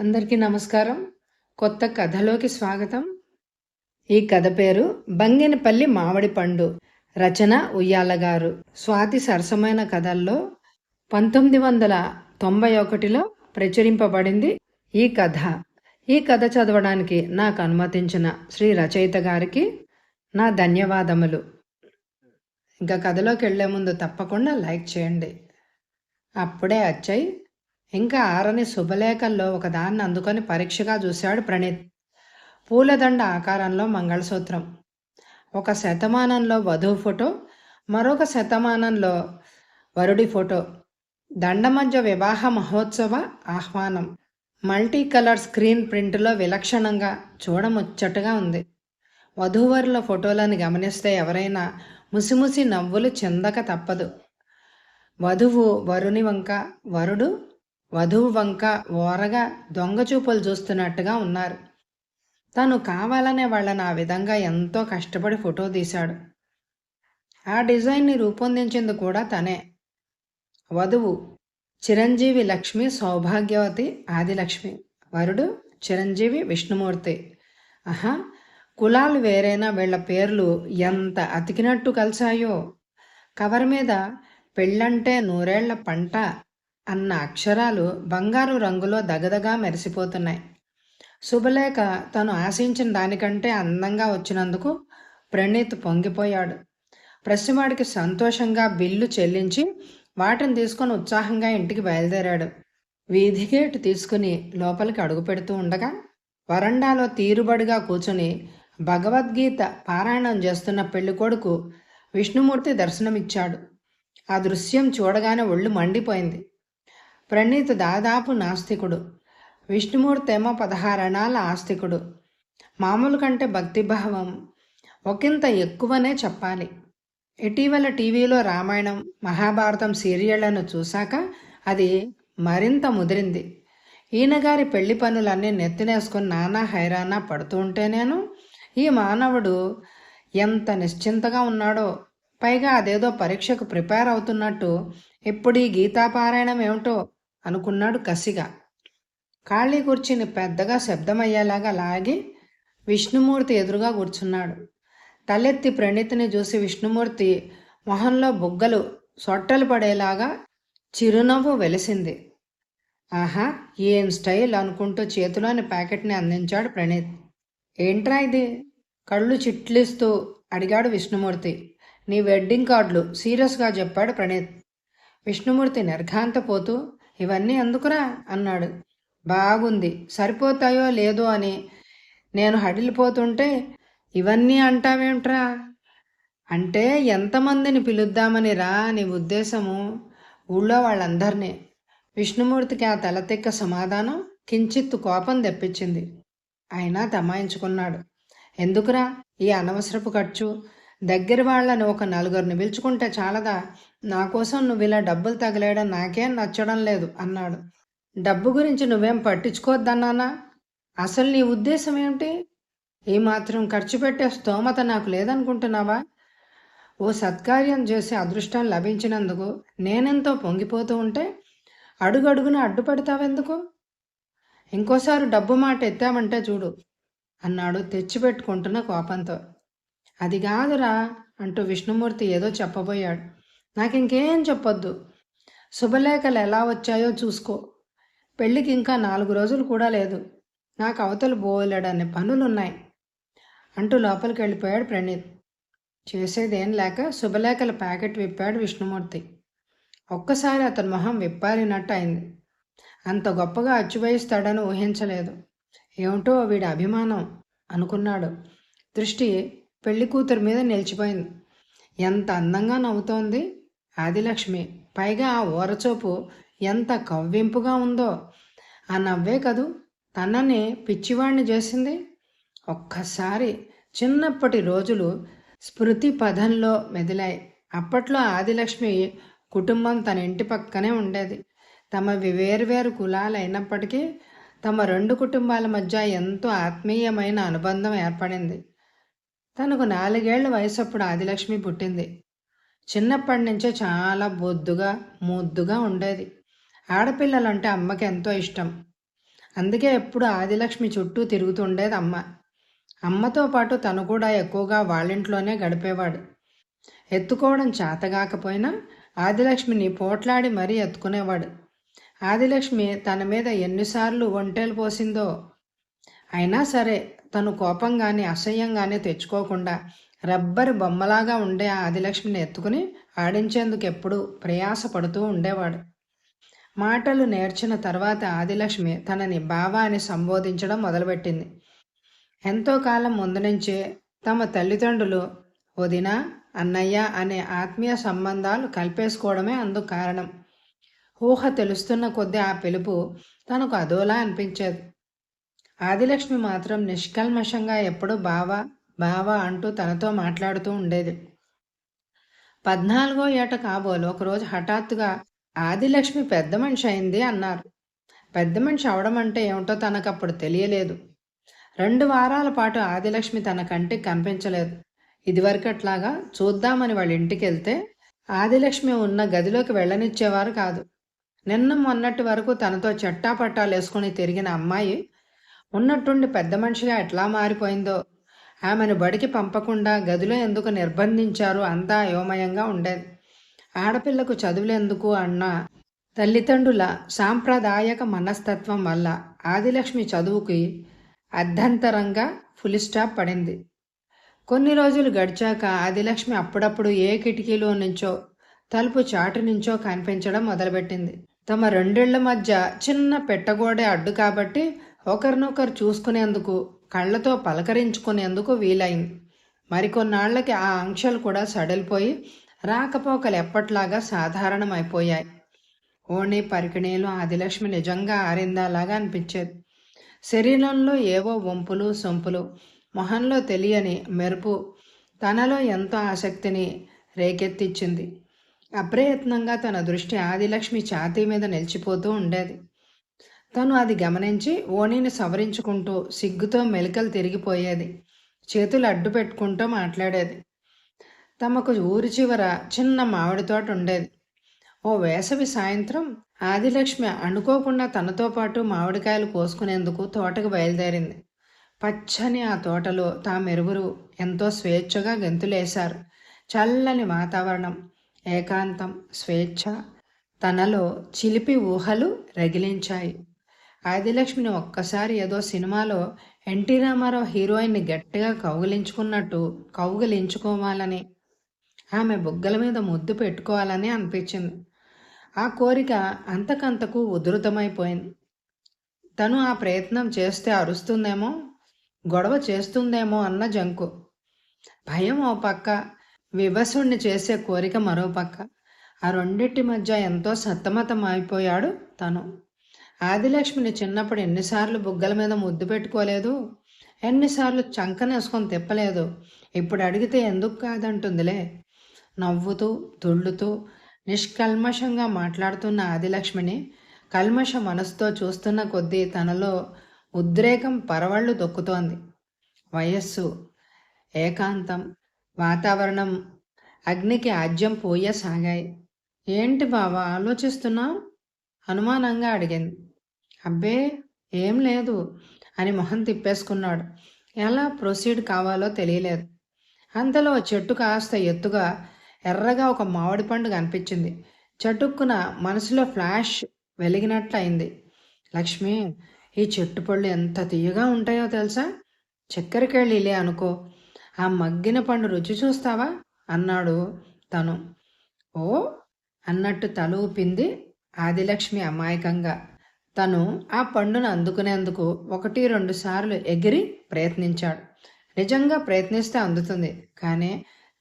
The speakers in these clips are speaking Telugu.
అందరికీ నమస్కారం. కొత్త కథలోకి స్వాగతం. ఈ కథ పేరు బంగినపల్లి మామిడి పండు. రచన ఉయ్యాల గారు. స్వాతి సరసమైన కథల్లో 1991లో ప్రచురింపబడింది ఈ కథ. ఈ కథ చదవడానికి నాకు అనుమతించిన శ్రీ రచయిత గారికి నా ధన్యవాదములు. ఇంకా కథలోకి వెళ్లే ముందు తప్పకుండా లైక్ చేయండి. అప్పుడే అచ్చయ్ ఇంకా ఆరని శుభలేఖల్లో ఒకదాన్ని అందుకొని పరీక్షగా చూశాడు ప్రణీత్. పూలదండ ఆకారంలో మంగళసూత్రం. ఒక శతమానంలో వధువు ఫోటో, మరొక శతమానంలో వరుడి ఫోటో. దండ మధ్య వివాహ మహోత్సవ ఆహ్వానం. మల్టీ కలర్ స్క్రీన్ ప్రింట్లో విలక్షణంగా చూడముచ్చటగా ఉంది. వధూవరుల ఫోటోలను గమనిస్తే ఎవరైనా ముసిముసి నవ్వులు చెందక తప్పదు. వధువు వరుని వంక, వరుడు వధువు వంక ఓరగా దొంగచూపులు చూస్తున్నట్టుగా ఉన్నారు. తను కావాలనే వాళ్ళని ఆ విధంగా ఎంతో కష్టపడి ఫోటో తీశాడు. ఆ డిజైన్ని రూపొందించింది కూడా తనే. వధువు చిరంజీవి లక్ష్మి సౌభాగ్యవతి ఆదిలక్ష్మి, వరుడు చిరంజీవి విష్ణుమూర్తి. ఆహా, కులాలు వేరైనా వీళ్ల పేర్లు ఎంత అతికినట్టు కలిశాయో. కవర్ మీద పెళ్ళంటే నూరేళ్ల పంట అన్న అక్షరాలు బంగారు రంగులో దగదగా మెరిసిపోతున్నాయి. శుభలేఖ తను ఆశించిన దానికంటే అందంగా వచ్చినందుకు ప్రణీత్ పొంగిపోయాడు. ప్రశ్నవాడికి సంతోషంగా బిల్లు చెల్లించి వాటిని తీసుకొని ఉత్సాహంగా ఇంటికి బయలుదేరాడు. వీధి గేటు తీసుకుని లోపలికి అడుగు పెడుతూ ఉండగా వరండాలో తీరుబడిగా కూర్చుని భగవద్గీత పారాయణం చేస్తున్న పెళ్ళికొడుకు విష్ణుమూర్తి దర్శనమిచ్చాడు. ఆ దృశ్యం చూడగానే ఒళ్ళు మండిపోయింది. ప్రణీత్ దాదాపు నాస్తికుడు, విష్ణుమూర్తి ఏమో 16 అణాల ఆస్తికుడు. మామూలు కంటే భక్తిభావం ఒకంత ఎక్కువనే చెప్పాలి. ఇటీవల టీవీలో రామాయణం మహాభారతం సీరియళ్లను చూశాక అది మరింత ముదిరింది. ఈయనగారి పెళ్లి పనులన్నీ నెత్తినేసుకుని నానా హైరానా పడుతూ ఉంటేనేను ఈ మానవుడు ఎంత నిశ్చింతగా ఉన్నాడో. పైగా అదేదో పరీక్షకు ప్రిపేర్ అవుతున్నట్టు ఇప్పుడు ఈ గీతాపారాయణం ఏమిటో అనుకున్నాడు కసిగా. ఖాళీ కూర్చుని పెద్దగా శబ్దమయ్యేలాగా లాగి విష్ణుమూర్తి ఎదురుగా కూర్చున్నాడు. తలెత్తి ప్రణీత్ని చూసి విష్ణుమూర్తి మొహంలో బుగ్గలు సొట్టలు పడేలాగా చిరునవ్వు వెలిసింది. ఆహా, ఏం స్టైల్ అనుకుంటూ చేతిలోని ప్యాకెట్ని అందించాడు ప్రణీత్. ఏంట్రా ఇది? కళ్ళు చిట్లిస్తూ అడిగాడు విష్ణుమూర్తి. నీ వెడ్డింగ్ కార్డులు, సీరియస్గా చెప్పాడు ప్రణీత్. విష్ణుమూర్తి నిర్ఘాంతపోతూ ఇవన్నీ ఎందుకురా అన్నాడు. బాగుంది, సరిపోతాయో లేదో అని నేను హడిలిపోతుంటే ఇవన్నీ అంటావేంట్రా? అంటే ఎంతమందిని పిలుద్దామని రా నీ ఉద్దేశము? ఊళ్ళో వాళ్ళందరినీ. విష్ణుమూర్తికి ఆ తలతిక్క సమాధానం కించిత్తు కోపం తెప్పించింది. అయినా తమాయించుకున్నాడు. ఎందుకురా ఈ అనవసరపు ఖర్చు? దగ్గర వాళ్ళని ఒక 4 పిలుచుకుంటే చాలదా? నా కోసం నువ్వు ఇలా డబ్బులు తగిలేయడం నాకేం నచ్చడం లేదు అన్నాడు. డబ్బు గురించి నువ్వేం పట్టించుకోవద్దన్నానా? అసలు నీ ఉద్దేశం ఏమిటి? ఈ మాత్రం ఖర్చు పెట్టే స్తోమత నాకు లేదనుకుంటున్నావా? ఓ సత్కార్యం చేసే అదృష్టం లభించినందుకు నేనెంతో పొంగిపోతూ ఉంటే అడుగడుగున అడ్డుపడతావెందుకు? ఇంకోసారి డబ్బు మాట ఎత్తామంటే చూడు అన్నాడు తెచ్చిపెట్టుకుంటున్న కోపంతో. అది కాదురా అంటూ విష్ణుమూర్తి ఏదో చెప్పబోయాడు. నాకింకేం చెప్పొద్దు. శుభలేఖలు ఎలా వచ్చాయో చూసుకో. పెళ్ళికి ఇంకా 4 రోజులు కూడా లేదు. నాకు అవతలు బోలెడన్ని పనులున్నాయి అంటూ లోపలికి వెళ్ళిపోయాడు ప్రణీత్. చేసేదేం లేక శుభలేఖల ప్యాకెట్ విప్పాడు విష్ణుమూర్తి. ఒక్కసారి అతని మొహం విప్పారినట్టు అయింది. అంత గొప్పగా అచ్చువేయిస్తాడని ఊహించలేదు. ఏమిటో వీడి అభిమానం అనుకున్నాడు. దృష్టి పెళ్లి కూతురు మీద నిలిచిపోయింది. ఎంత అందంగా నవ్వుతోంది ఆదిలక్ష్మి. పైగా ఆ ఊరచోపు ఎంత కవ్వింపుగా ఉందో. ఆ నవ్వే కదూ తనని పిచ్చివాణ్ణి చేసింది. ఒక్కసారి చిన్నప్పటి రోజులు స్మృతి పదంలో మెదిలాయి. అప్పట్లో ఆదిలక్ష్మి కుటుంబం తన ఇంటి పక్కనే ఉండేది. తమవి వేరువేరు కులాలు అయినప్పటికీ తమ 2 కుటుంబాల మధ్య ఎంతో ఆత్మీయమైన అనుబంధం ఏర్పడింది. తనకు 4 ఏళ్ల వయసప్పుడు ఆదిలక్ష్మి పుట్టింది. చిన్నప్పటి నుంచే చాలా బొద్దుగా ముద్దుగా ఉండేది. ఆడపిల్లలంటే అమ్మకి ఎంతో ఇష్టం. అందుకే ఎప్పుడు ఆదిలక్ష్మి చుట్టూ తిరుగుతుండేది అమ్మ. అమ్మతో పాటు తను కూడా ఎక్కువగా వాళ్ళింట్లోనే గడిపేవాడు. ఎత్తుకోవడం చేతగాకపోయినా ఆదిలక్ష్మిని పోట్లాడి మరీ ఎత్తుకునేవాడు. ఆదిలక్ష్మి తన మీద ఎన్నిసార్లు ఒంటేలు పోసిందో. అయినా సరే తను కోపంగాని అసహ్యంగానే తెచ్చుకోకుండా రబ్బరి బొమ్మలాగా ఉండే ఆదిలక్ష్మిని ఎత్తుకుని ఆడించేందుకు ఎప్పుడూ ప్రయాసపడుతూ ఉండేవాడు. మాటలు నేర్చిన తర్వాత ఆదిలక్ష్మి తనని బావా అని సంబోధించడం మొదలుపెట్టింది. ఎంతో కాలం ముందు నుంచే తమ తల్లిదండ్రులు వదిన, అన్నయ్య అనే ఆత్మీయ సంబంధాలు కలిపేసుకోవడమే అందుకు కారణం. ఊహ తెలుస్తున్న కొద్దీ ఆ పిలుపు తనకు అదోలా అనిపించేది. ఆదిలక్ష్మి మాత్రం నిష్కల్మషంగా ఎప్పుడూ బావా బావా అంటూ తనతో మాట్లాడుతూ ఉండేది. 14వ ఏట కాబోలు ఒకరోజు హఠాత్తుగా ఆదిలక్ష్మి పెద్ద మనిషి అయింది అన్నారు. పెద్ద మనిషి అవడం అంటే ఏమిటో తనకప్పుడు తెలియలేదు. 2 వారాల పాటు ఆదిలక్ష్మి తన కంటికి కనిపించలేదు. ఇదివరకట్లాగా చూద్దామని వాళ్ళ ఇంటికి వెళ్తే ఆదిలక్ష్మి ఉన్న గదిలోకి వెళ్ళనిచ్చేవారు కాదు. నిన్న మొన్నటి వరకు తనతో చట్టాపట్టాలు వేసుకుని తిరిగిన అమ్మాయి ఉన్నట్టుండి పెద్ద మనిషిగా ఎట్లా మారిపోయిందో. ఆమెను బడికి పంపకుండా గదిలో ఎందుకు నిర్బంధించారు అంతా అయోమయంగా ఉండేది. ఆడపిల్లకు చదువులెందుకు అన్న తల్లిదండ్రుల సాంప్రదాయక మనస్తత్వం వల్ల ఆదిలక్ష్మి చదువుకి అర్ధంతరంగా ఫుల్ స్టాప్ పడింది. కొన్ని రోజులు గడిచాక ఆదిలక్ష్మి అప్పుడప్పుడు ఏ కిటికీలో నుంచో తలుపు చాటు నుంచో కనిపించడం మొదలుపెట్టింది. తమ రెండిళ్ల మధ్య చిన్న పెట్టగోడే అడ్డు కాబట్టి ఒకరినొకరు చూసుకునేందుకు, కళ్ళతో పలకరించుకునేందుకు వీలైంది. మరికొన్నాళ్లకి ఆ ఆంక్షలు కూడా సడలిపోయి రాకపోకలు ఎప్పట్లాగా సాధారణమైపోయాయి. ఓణి పరికిణీలు ఆదిలక్ష్మి నిజంగా ఆరిందాలాగా అనిపించేది. శరీరంలో ఏవో వంపులు సొంపులు, మొహంలో తెలియని మెరుపు తనలో ఎంతో ఆసక్తిని రేకెత్తిచ్చింది. అప్రయత్నంగా తన దృష్టి ఆదిలక్ష్మి ఛాతీ మీద నిలిచిపోతూ ఉండేది. తను అది గమనించి ఓణిని సవరించుకుంటూ సిగ్గుతో మెలికలు తిరిగిపోయేది. చేతులు అడ్డు పెట్టుకుంటూ మాట్లాడేది. తమకు ఊరి చివర చిన్న మామిడి తోట ఉండేది. ఓ వేసవి సాయంత్రం ఆదిలక్ష్మి అనుకోకుండా తనతో పాటు మామిడికాయలు కోసుకునేందుకు తోటకు బయలుదేరింది. పచ్చని ఆ తోటలో తామెరువురు ఎంతో స్వేచ్ఛగా గెంతులేశారు. చల్లని వాతావరణం, ఏకాంతం, స్వేచ్ఛ తనలో చిలిపి ఊహలు రగిలించాయి. ఆదిలక్ష్మిని ఒక్కసారి ఏదో సినిమాలో ఎన్టీ రామారావు హీరోయిన్ని గట్టిగా కౌగిలించుకోవాలని, ఆమె బుగ్గల మీద ముద్దు పెట్టుకోవాలని అనిపించింది. ఆ కోరిక అంతకంతకు ఉధృతమైపోయింది. తను ఆ ప్రయత్నం చేస్తే అరుస్తుందేమో, గొడవ చేస్తుందేమో అన్న జంకు. భయం ఓ పక్క, వివసుణ్ణి చేసే కోరిక మరో పక్క. ఆ రెండింటి మధ్య ఎంతో సతమతమైపోయాడు తను. ఆదిలక్ష్మిని చిన్నప్పుడు ఎన్నిసార్లు బుగ్గల మీద ముద్దు పెట్టుకోలేదు, ఎన్నిసార్లు చంకనేసుకొని తిప్పలేదు. ఇప్పుడు అడిగితే ఎందుకు కాదంటుందిలే. నవ్వుతూ తుళ్ళుతూ నిష్కల్మషంగా మాట్లాడుతున్న ఆదిలక్ష్మిని కల్మష మనసుతో చూస్తున్న కొద్దీ తనలో ఉద్రేకం పరవళ్ళు దొక్కుతోంది. వయస్సు, ఏకాంతం, వాతావరణం అగ్నికి ఆజ్యం పోయసాగాయి. ఏంటి బావా ఆలోచిస్తున్నావు? అనుమానంగా అడిగింది. అబ్బే ఏం లేదు అని మొహం తిప్పేసుకున్నాడు. ఎలా ప్రొసీడ్ కావాలో తెలియలేదు. అంతలో చెట్టు కాస్త ఎత్తుగా ఎర్రగా ఒక మామిడి పండు కనిపించింది. చటుక్కున మనసులో ఫ్లాష్ వెలిగినట్లయింది. లక్ష్మి, ఈ చెట్టు పళ్ళు ఎంత తీయగా ఉంటాయో తెలుసా? చక్కెరకేళిలే అనుకో. ఆ మగ్గిన పండు రుచి చూస్తావా అన్నాడు తను. ఓ అన్నట్టు తల ఊపింది ఆదిలక్ష్మి అమాయకంగా. తను ఆ పండును అందుకునేందుకు 1-2 సార్లు ఎగిరి ప్రయత్నించాడు. నిజంగా ప్రయత్నిస్తే అందుతుంది, కానీ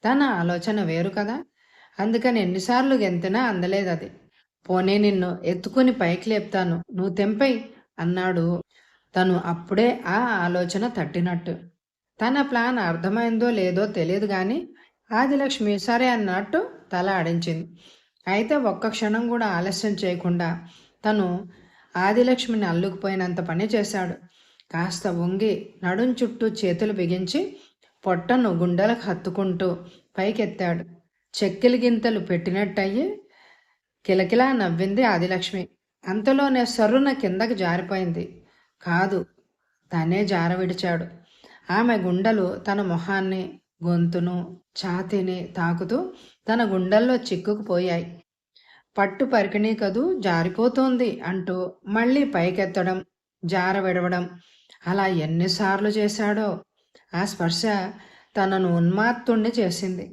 తన ఆలోచన వేరు కదా. అందుకని ఎన్నిసార్లు గెంతినా అందలేదు అది. పోనీ నిన్ను ఎత్తుకుని పైకి లేపుతాను, నువ్వు తెంపై అన్నాడు తను అప్పుడే ఆ ఆలోచన తట్టినట్టు. తన ప్లాన్ అర్థమైందో లేదో తెలియదు కానీ ఆదిలక్ష్మి సరే అన్నట్టు తల ఆడించింది. అయితే ఒక్క క్షణం కూడా ఆలస్యం చేయకుండా తను ఆదిలక్ష్మిని అల్లుకుపోయినంత పని చేశాడు. కాస్త వంగి నడుం చుట్టూ చేతులు బిగించి పొట్టను గుండెలకు హత్తుకుంటూ పైకెత్తాడు. చెక్కిలి గింతలు పెట్టినట్టయి కిలకిలా నవ్వింది ఆదిలక్ష్మి. అంతలోనే సర్రున కిందకి జారిపోయింది. కాదు, తనే జారవిడిచాడు. ఆమె గుండెలు తన మొహాన్ని, గొంతును, ఛాతీని తాకుతూ తన గుండెల్లో చిక్కుకుపోయాయి. పట్టు పరికిణీ కదూ, జారిపోతోంది అంటూ మళ్ళీ పైకెత్తడం, జార విడవడం అలా ఎన్నిసార్లు చేశాడో. ఆ స్పర్శ తనను ఉన్మాత్తుణ్ణి చేసింది.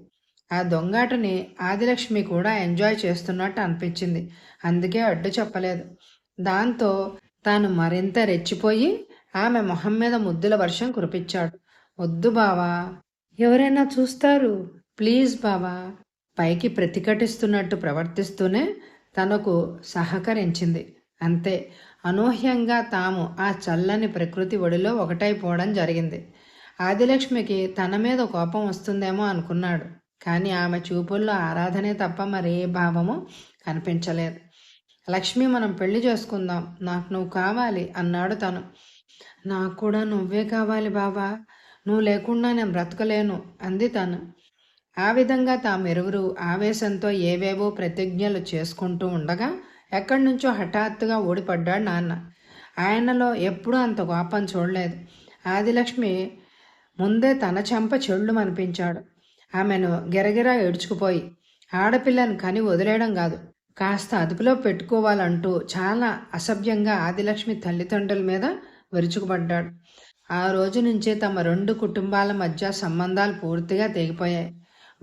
ఆ దొంగాటని ఆదిలక్ష్మి కూడా ఎంజాయ్ చేస్తున్నట్టు అనిపించింది. అందుకే అడ్డు చెప్పలేదు. దాంతో తాను మరింత రెచ్చిపోయి ఆమె మొహం మీద ముద్దుల వర్షం కురిపించాడు. వద్దు బావా, ఎవరైనా చూస్తారు, ప్లీజ్ బావా. పైకి ప్రతిఘటిస్తున్నట్టు ప్రవర్తిస్తూనే తనకు సహకరించింది. అంతే, అనూహ్యంగా తాము ఆ చల్లని ప్రకృతి ఒడిలో ఒకటైపోవడం జరిగింది. ఆదిలక్ష్మికి తన మీద కోపం వస్తుందేమో అనుకున్నాడు. కానీ ఆమె చూపుల్లో ఆరాధనే తప్ప మరే భావము కనిపించలేదు. లక్ష్మి, మనం పెళ్లి చేసుకుందాం, నాకు నువ్వు కావాలి అన్నాడు తను. నాకు కూడా నువ్వే కావాలి బాబా, నువ్వు లేకుండా నేను బ్రతకలేను అంది తను. ఆ విధంగా తామిరువురు ఆవేశంతో ఏవేవో ప్రతిజ్ఞలు చేసుకుంటూ ఉండగా ఎక్కడి నుంచో హఠాత్తుగా ఓడిపడ్డాడు నాన్న. ఆయనలో ఎప్పుడూ అంత కోపం చూడలేదు. ఆదిలక్ష్మి ముందే తన చెంప చెళ్ళు అనిపించాడు. ఆమెను గిరగిరా ఏడ్చుకుపోయి ఆడపిల్లను కని వదిలేయడం కాదు, కాస్త అదుపులో పెట్టుకోవాలంటూ చాలా అసభ్యంగా ఆదిలక్ష్మి తల్లిదండ్రుల మీద విరుచుకుపడ్డాడు. ఆ రోజు నుంచే తమ రెండు కుటుంబాల మధ్య సంబంధాలు పూర్తిగా తెగిపోయాయి.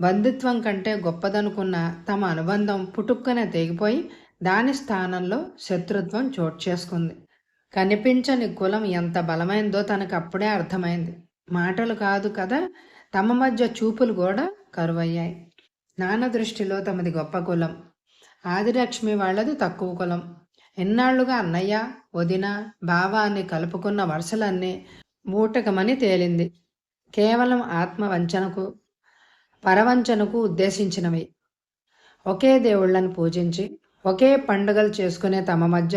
బంధుత్వం కంటే గొప్పదనుకున్న తమ అనుబంధం పుటుక్కనే తెగిపోయి దాని స్థానంలో శత్రుత్వం చోటు చేసుకుంది. కనిపించని కులం ఎంత బలమైందో తనకు అప్పుడే అర్థమైంది. మాటలు కాదు కదా, తమ మధ్య చూపులు కూడా కరువయ్యాయి. నాన్న దృష్టిలో తమది గొప్ప కులం, ఆదిలక్ష్మి వాళ్ళది తక్కువ కులం. ఎన్నాళ్లుగా అన్నయ్య, వదిన, బావ అని కలుపుకున్న వరుసలన్నీ మూటకమని తేలింది. కేవలం ఆత్మవంచనకు, పరవంచనకు ఉద్దేశించినవి. ఒకే దేవుళ్ళని పూజించి ఒకే పండుగలు చేసుకునే తమ మధ్య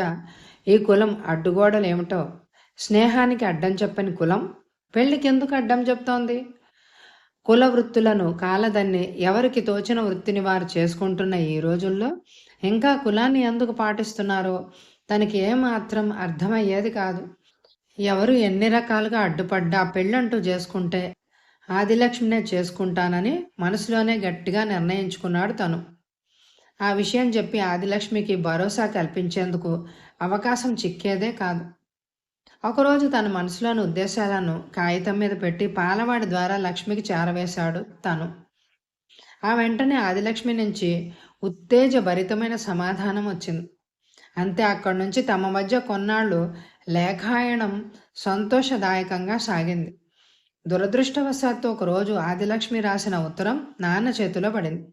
ఈ కులం అడ్డుగోడలేమిటో. స్నేహానికి అడ్డం చెప్పని కులం పెళ్లికెందుకు అడ్డం చెప్తోంది? కుల వృత్తులను కాలదన్ని ఎవరికి తోచిన వృత్తిని వారు చేసుకుంటున్న ఈ రోజుల్లో ఇంకా కులాన్ని ఎందుకు పాటిస్తున్నారో తనకి ఏమాత్రం అర్థమయ్యేది కాదు. ఎవరు ఎన్ని రకాలుగా అడ్డుపడ్డా పెళ్ళంటూ చేసుకుంటే ఆదిలక్ష్మినే చేసుకుంటానని మనసులోనే గట్టిగా నిర్ణయించుకున్నాడు తను. ఆ విషయం చెప్పి ఆదిలక్ష్మికి భరోసా కల్పించేందుకు అవకాశం చిక్కేదే కాదు. ఒకరోజు తన మనసులోని ఉద్దేశాలను కాగితం మీద పెట్టి పాలవాడి ద్వారా లక్ష్మికి చేరవేశాడు తను. ఆ వెంటనే ఆదిలక్ష్మి నుంచి ఉత్తేజభరితమైన సమాధానం వచ్చింది. అంతే, అక్కడి నుంచి తమ మధ్య కొన్నాళ్ళు లేఖాయణం సంతోషదాయకంగా సాగింది. దురదృష్టవశాత్తు ఒకరోజు ఆదిలక్ష్మి రాసిన ఉత్తరం నాన్న చేతిలో పడింది.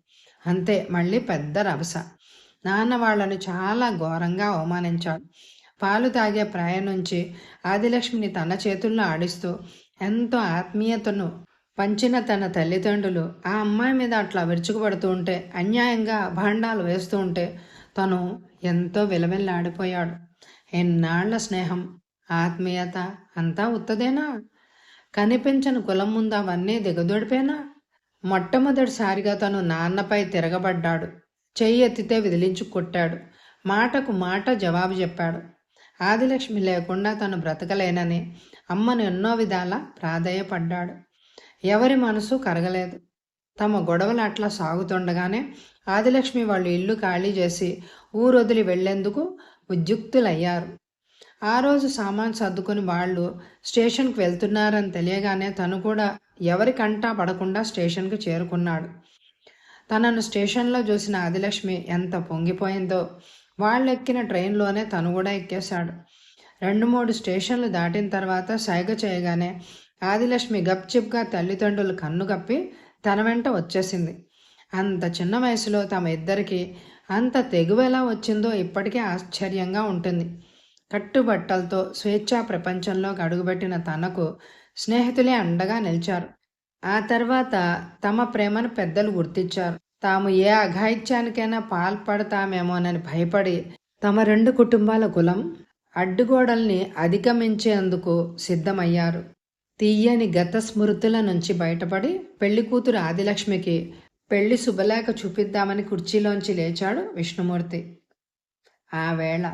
అంతే, మళ్ళీ పెద్ద రభస. నాన్న వాళ్ళని చాలా ఘోరంగా అవమానించాడు. పాలు తాగే ప్రాయం నుంచి ఆదిలక్ష్మిని తన చేతుల్లో ఆడిస్తూ ఎంతో ఆత్మీయతను పంచిన తన తల్లిదండ్రులు ఆ అమ్మాయి మీద అట్లా విరుచుకుపడుతూ ఉంటే, అన్యాయంగా భాండాలు వేస్తూ ఉంటే తను ఎంతో విలవిల్లాడిపోయాడు. ఎన్నాళ్ల స్నేహం, ఆత్మీయత అంతా ఉత్తదేనా? కనిపించని కులం ముందు అవన్నీ దిగదొడిపేనా? మొట్టమొదటిసారిగా తను నాన్నపై తిరగబడ్డాడు. చెయ్యి ఎత్తితే విదిలించు కొట్టాడు. మాటకు మాట జవాబు చెప్పాడు. ఆదిలక్ష్మి లేకుండా తను బ్రతకలేనని అమ్మను ఎన్నో విధాల ప్రాధేయపడ్డాడు. ఎవరి మనసు కరగలేదు. తమ గొడవలు అట్లా సాగుతుండగానే ఆదిలక్ష్మి వాళ్ళు ఇల్లు ఖాళీ చేసి ఊరొదిలి వెళ్లేందుకు ఉద్యుక్తులయ్యారు. ఆ రోజు సామాన్ సర్దుకుని వాళ్ళు స్టేషన్కి వెళ్తున్నారని తెలియగానే తను కూడా ఎవరి కంటా పడకుండా స్టేషన్కి చేరుకున్నాడు. తనను స్టేషన్లో చూసిన ఆదిలక్ష్మి ఎంత పొంగిపోయిందో. వాళ్ళు ఎక్కిన ట్రైన్లోనే తను కూడా ఎక్కేశాడు. 2-3 స్టేషన్లు దాటిన తర్వాత సైగ చేయగానే ఆదిలక్ష్మి గప్చిప్గా తల్లిదండ్రులు కన్ను కప్పి తన వెంట వచ్చేసింది. అంత చిన్న వయసులో తమ ఇద్దరికి అంత తెగువ ఎలా వచ్చిందో ఇప్పటికే ఆశ్చర్యంగా ఉంటుంది. కట్టుబట్టలతో స్వేచ్ఛా ప్రపంచంలోకి అడుగుపెట్టిన తనకు స్నేహితులే అండగా నిలిచారు. ఆ తర్వాత తమ ప్రేమను పెద్దలు గుర్తించారు. తాము ఏ అఘాయిత్యానికైనా పాల్పడతామేమోనని భయపడి తమ 2 కుటుంబాల కులం అడ్డుగోడల్ని అధిగమించేందుకు సిద్ధమయ్యారు. తీయని గత స్మృతుల నుంచి బయటపడి పెళ్లి కూతురు ఆదిలక్ష్మికి పెళ్లి శుభలేఖ చూపిద్దామని కుర్చీలోంచి లేచాడు విష్ణుమూర్తి. ఆ వేళ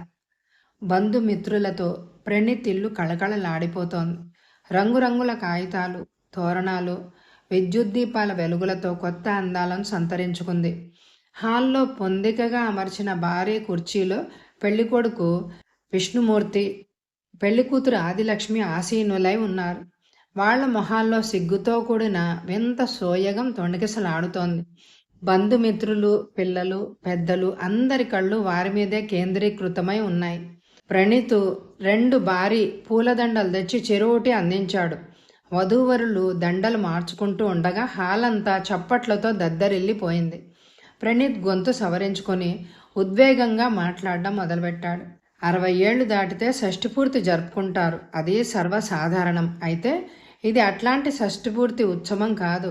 బంధుమిత్రులతో ప్రణీత్ ఇల్లు కళకళలాడిపోతోంది. రంగురంగుల కాగితాలు, తోరణాలు, విద్యుత్ దీపాల వెలుగులతో కొత్త అందాలను సంతరించుకుంది. హాల్లో పొందికగా అమర్చిన భారీ కుర్చీలో పెళ్ళికొడుకు విష్ణుమూర్తి, పెళ్లికూతురు ఆదిలక్ష్మి ఆసీనులై ఉన్నారు. వాళ్ల మొహాల్లో సిగ్గుతో కూడిన వింత సోయగం తొణికిసలాడుతోంది. బంధుమిత్రులు, పిల్లలు, పెద్దలు అందరి కళ్ళు వారి మీదే కేంద్రీకృతమై ఉన్నాయి. ప్రణీతు 2 భారీ పూలదండలు తెచ్చి చెరువుటి అందించాడు. వధూవరులు దండలు మార్చుకుంటూ ఉండగా హాలంతా చప్పట్లతో దద్దరిల్లిపోయింది. ప్రణీత్ గొంతు సవరించుకొని ఉద్వేగంగా మాట్లాడడం మొదలుపెట్టాడు. 60 ఏళ్లు దాటితే షష్ఠిపూర్తి జరుపుకుంటారు. అది సర్వసాధారణం. అయితే ఇది అట్లాంటి షష్ఠిపూర్తి ఉత్సవం కాదు.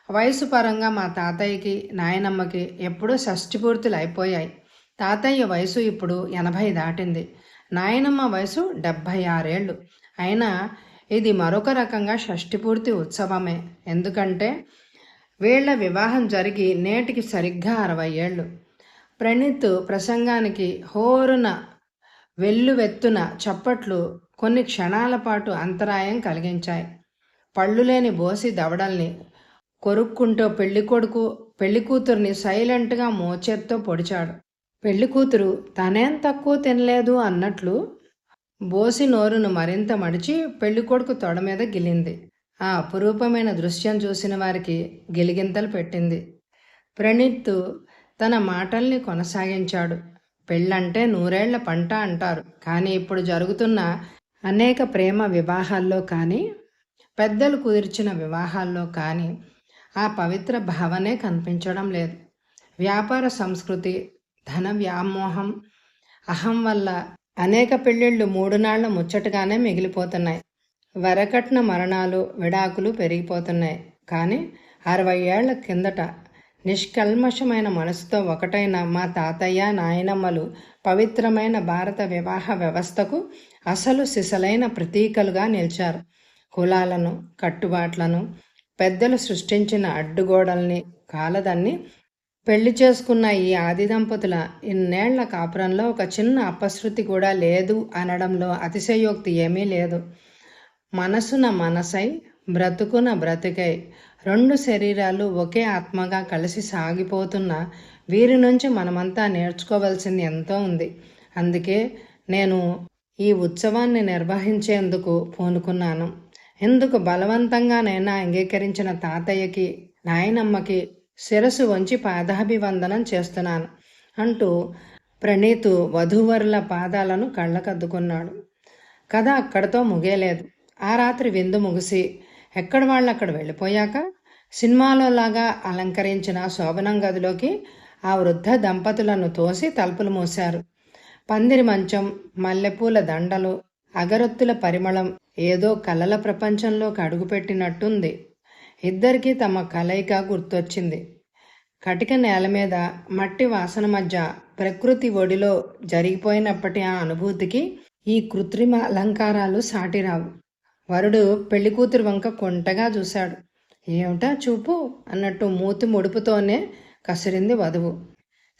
వయసు పరంగా మా తాతయ్యకి, నాయనమ్మకి ఎప్పుడూ షష్ఠిపూర్తులు అయిపోయాయి. తాతయ్య వయసు ఇప్పుడు 80 దాటింది. నాయనమ్మ వయసు 76 ఏళ్ళు. అయినా ఇది మరొక రకంగా షష్ఠిపూర్తి ఉత్సవమే. ఎందుకంటే వీళ్ల వివాహం జరిగి నేటికి సరిగ్గా 60 ఏళ్ళు. ప్రణీత్ ప్రసంగానికి హోరున వెల్లువెత్తున చప్పట్లు కొన్ని క్షణాల పాటు అంతరాయం కలిగించాయి. పళ్ళులేని బోసి దవడల్ని కొరుక్కుంటూ పెళ్లికూతుర్ని సైలెంట్గా మోచేత్తో పొడిచాడు. పెళ్లికూతురు తనేం తక్కువ తినలేదు అన్నట్లు బోసి నోరును మరింత మడిచి పెళ్లికొడుకు తొడ మీద గిలింది. ఆ అపురూపమైన దృశ్యం చూసిన వారికి గిలిగింతలు పెట్టింది. ప్రణీత్ తన మాటల్ని కొనసాగించాడు. పెళ్ళంటే 100 ఏళ్ల పంట అంటారు. కానీ ఇప్పుడు జరుగుతున్న అనేక ప్రేమ వివాహాల్లో కానీ, పెద్దలు కుదిర్చిన వివాహాల్లో కానీ ఆ పవిత్ర భావనే కనిపించడం లేదు. వ్యాపార సంస్కృతి, ధన వ్యామోహం, అహం వల్ల అనేక పెళ్ళిళ్ళు 3 నాళ్ల ముచ్చటగానే మిగిలిపోతున్నాయి. వరకట్న మరణాలు, విడాకులు పెరిగిపోతున్నాయి. కానీ 60 ఏళ్ల కిందట నిష్కల్మషమైన మనసుతో ఒకటైన మా తాతయ్య, నాయనమ్మలు పవిత్రమైన భారత వివాహ వ్యవస్థకు అసలు సిసలైన ప్రతీకలుగా నిలిచారు. కులాలను, కట్టుబాట్లను, పెద్దలు సృష్టించిన అడ్డుగోడల్ని కాలదన్ని పెళ్లి చేసుకున్న ఈ ఆది దంపతుల ఇన్నేళ్ల కాపురంలో ఒక చిన్న అపశృతి కూడా లేదు అనడంలో అతిశయోక్తి ఏమీ లేదు. మనసున మనసై, బ్రతుకున బ్రతికై 2 శరీరాలు ఒకే ఆత్మగా కలిసి సాగిపోతున్న వీరి నుంచి మనమంతా నేర్చుకోవాల్సింది ఎంతో ఉంది. అందుకే నేను ఈ ఉత్సవాన్ని నిర్వహించేందుకు పూనుకున్నాను. ఇందుకు బలవంతంగానైనా అంగీకరించిన తాతయ్యకి, నాయనమ్మకి శిరస్సు వంచి పాదాభివందనం చేస్తున్నాను అంటూ ప్రణీతు వధూవరుల పాదాలను కళ్ళకద్దుకున్నాడు. కథ అక్కడితో ముగియలేదు. ఆ రాత్రి విందు ముగిసి ఎక్కడ వాళ్ళక్కడ వెళ్ళిపోయాక సినిమాలో లాగా అలంకరించిన శోభనం గదిలోకి ఆ వృద్ధ దంపతులను తోసి తలుపులు మూశారు. పందిరి మంచం, మల్లెపూల దండలు, అగరొత్తుల పరిమళం ఏదో కలల ప్రపంచంలోకి అడుగుపెట్టినట్టుంది. ఇద్దరికీ తమ కలయిక గుర్తొచ్చింది. కటిక నేల మీద మట్టి వాసన మధ్య ప్రకృతి ఒడిలో జరిగిపోయినప్పటి ఆ అనుభూతికి ఈ కృత్రిమ అలంకారాలు సాటిరావు. వరుడు పెళ్లికూతురు వంక కొంటగా చూశాడు. ఏమిటా చూపు అన్నట్టు మూతి ముడుపుతోనే కసిరింది వధువు.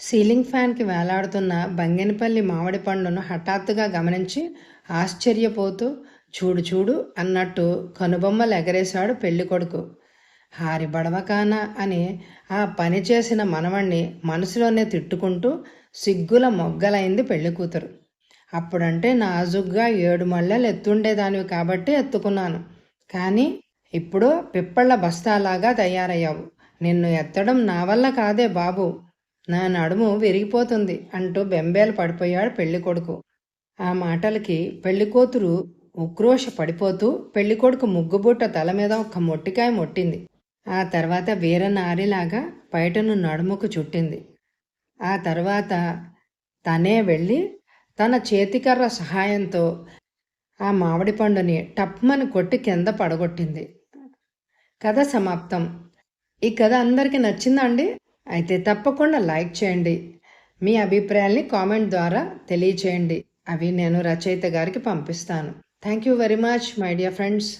సీలింగ్ ఫ్యాన్కి వేలాడుతున్న బంగెనపల్లి మామిడి పండును హఠాత్తుగా గమనించి ఆశ్చర్యపోతూ చూడు చూడు అన్నట్టు కనుబొమ్మలు ఎగరేశాడు పెళ్ళికొడుకు. హారి బడవకానా అని ఆ పని చేసిన మనవణ్ణి మనసులోనే తిట్టుకుంటూ సిగ్గుల మొగ్గలైంది పెళ్ళికూతురు. అప్పుడంటే నాజుగ్గా 7 మళ్ళలు ఎత్తుండేదానివి కాబట్టి ఎత్తుకున్నాను. కానీ ఇప్పుడు పిప్పళ్ళ బస్తాలాగా తయారయ్యావు. నిన్ను ఎత్తడం నా వల్ల కాదే బాబు, నా నడుము విరిగిపోతుంది అంటూ బెంబేలు పడిపోయాడు పెళ్ళికొడుకు. ఆ మాటలకి పెళ్ళికూతురు ఉక్రోష పడిపోతూ పెళ్ళికొడుకు ముగ్గుబుట్ట తల మీద ఒక మొట్టికాయ మొట్టింది. ఆ తర్వాత వీరనారిలాగా పైటను నడుముకు చుట్టింది. ఆ తర్వాత తనే వెళ్ళి తన చేతికర్ర సహాయంతో ఆ మామిడి పండుని టప్మని కొట్టి కింద పడగొట్టింది. కథ సమాప్తం. ఈ కథ అందరికీ నచ్చిందా అండి? అయితే తప్పకుండా లైక్ చేయండి. మీ అభిప్రాయాల్ని కామెంట్ ద్వారా తెలియచేయండి. అవి నేను రచయిత గారికి పంపిస్తాను. Thank you very much my dear friends.